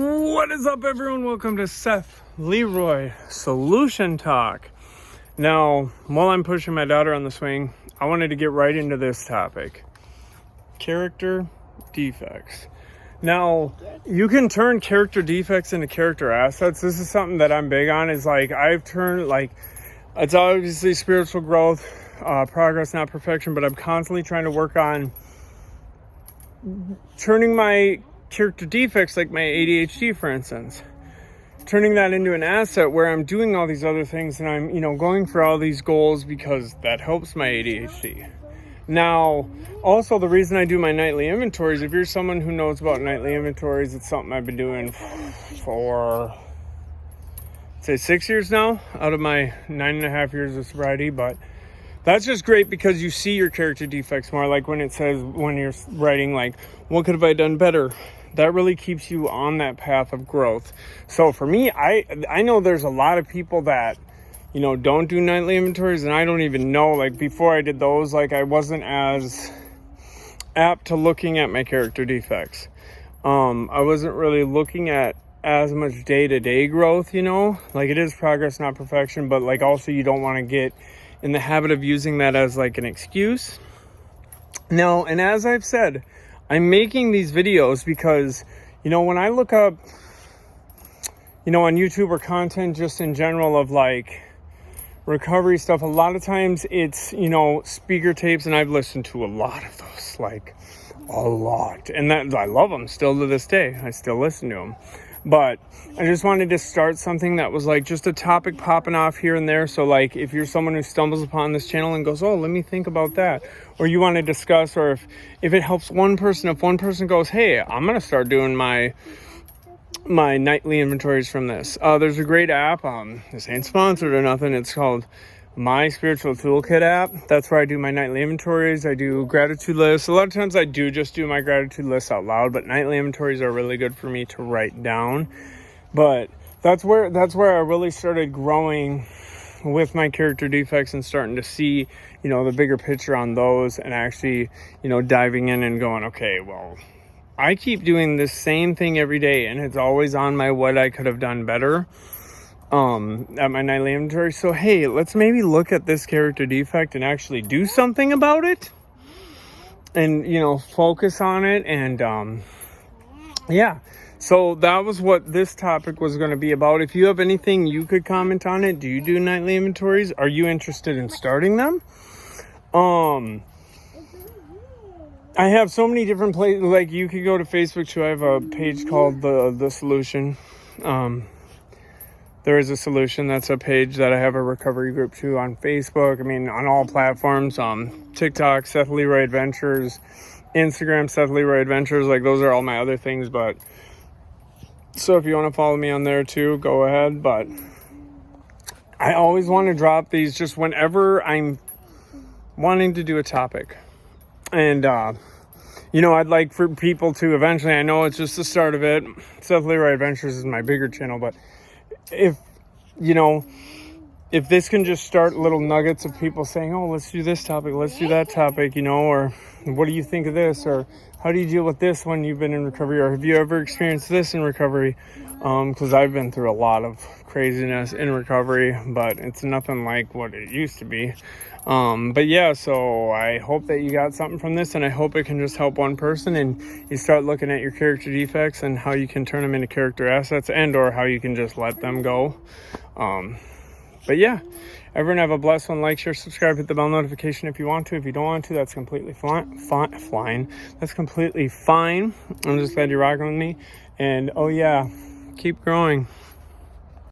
What is up, everyone? Welcome to Seth Leroy Solution Talk. Now, while I'm pushing my daughter on the swing, I wanted to get right into this topic. Character defects. Now, you can turn character defects into character assets. This is something that I'm big on. Is like, I've turned, like, it's obviously spiritual growth, progress, not perfection, but I'm constantly trying to work on turning my character defects, like my ADHD, for instance, turning that into an asset where I'm doing all these other things and I'm, going for all these goals because that helps my ADHD. Now, also the reason I do my nightly inventories, if you're someone who knows about nightly inventories, it's something I've been doing for, say, 6 years now out of my 9.5 years of sobriety. But that's just great because you see your character defects more, like when it says, when you're writing, like, what could have I done better? That really keeps you on that path of growth. So for me, I know there's a lot of people that, don't do nightly inventories, and I don't even know, like, before I did those, like, I wasn't as apt to looking at my character defects. I wasn't really looking at as much day-to-day growth, like, it is progress, not perfection, but, like, also you don't want to get in the habit of using that as, like, an excuse. Now, and as I've said, I'm making these videos because, when I look up, on YouTube or content just in general of, like, recovery stuff, a lot of times it's, speaker tapes, and I've listened to a lot of those, like, a lot. And that, I love them still to this day. I still listen to them. But I just wanted to start something that was, like, just a topic popping off here and there. So, like, if you're someone who stumbles upon this channel and goes, oh, let me think about that, or you want to discuss, or if it helps one person, if one person goes, hey, I'm going to start doing my nightly inventories from this. There's a great app. This ain't sponsored or nothing. It's called My Spiritual Toolkit app. That's where I do my nightly inventories. I do gratitude lists. A lot of times I do just do my gratitude lists out loud, but nightly inventories are really good for me to write down. But that's where I really started growing with my character defects and starting to see, the bigger picture on those, and actually, diving in and going, okay, well, I keep doing this same thing every day, and it's always on my what I could have done better at my nightly inventory. So, hey, let's maybe look at this character defect and actually do something about it, and, focus on it. And, yeah. So that was what this topic was going to be about. If you have anything, you could comment on it. Do you do nightly inventories? Are you interested in starting them? I have so many different places. Like, you could go to Facebook too. I have a page called the Solution. There is a Solution. That's a page that I have a recovery group too on Facebook. I mean, on all platforms. TikTok, Seth Leroy Adventures, Instagram, Seth Leroy Adventures. Like, those are all my other things. But so if you want to follow me on there too, go ahead. But I always want to drop these just whenever I'm wanting to do a topic. And, I'd like for people to eventually, I know it's just the start of it. Seth Leroy Adventures is my bigger channel, but if this can just start little nuggets of people saying, oh, let's do this topic, let's do that topic, or what do you think of this? Or how do you deal with this when you've been in recovery? Or have you ever experienced this in recovery? Because I've been through a lot of craziness in recovery, but it's nothing like what it used to be. But yeah, so I hope that you got something from this, and I hope it can just help one person, and you start looking at your character defects and how you can turn them into character assets, and or how you can just let them go. But yeah, everyone have a blessed one. Like, share, subscribe, hit the bell notification if you want to. If you don't want to, that's completely fine. That's completely fine. I'm just glad you're rocking with me. And oh yeah, keep growing.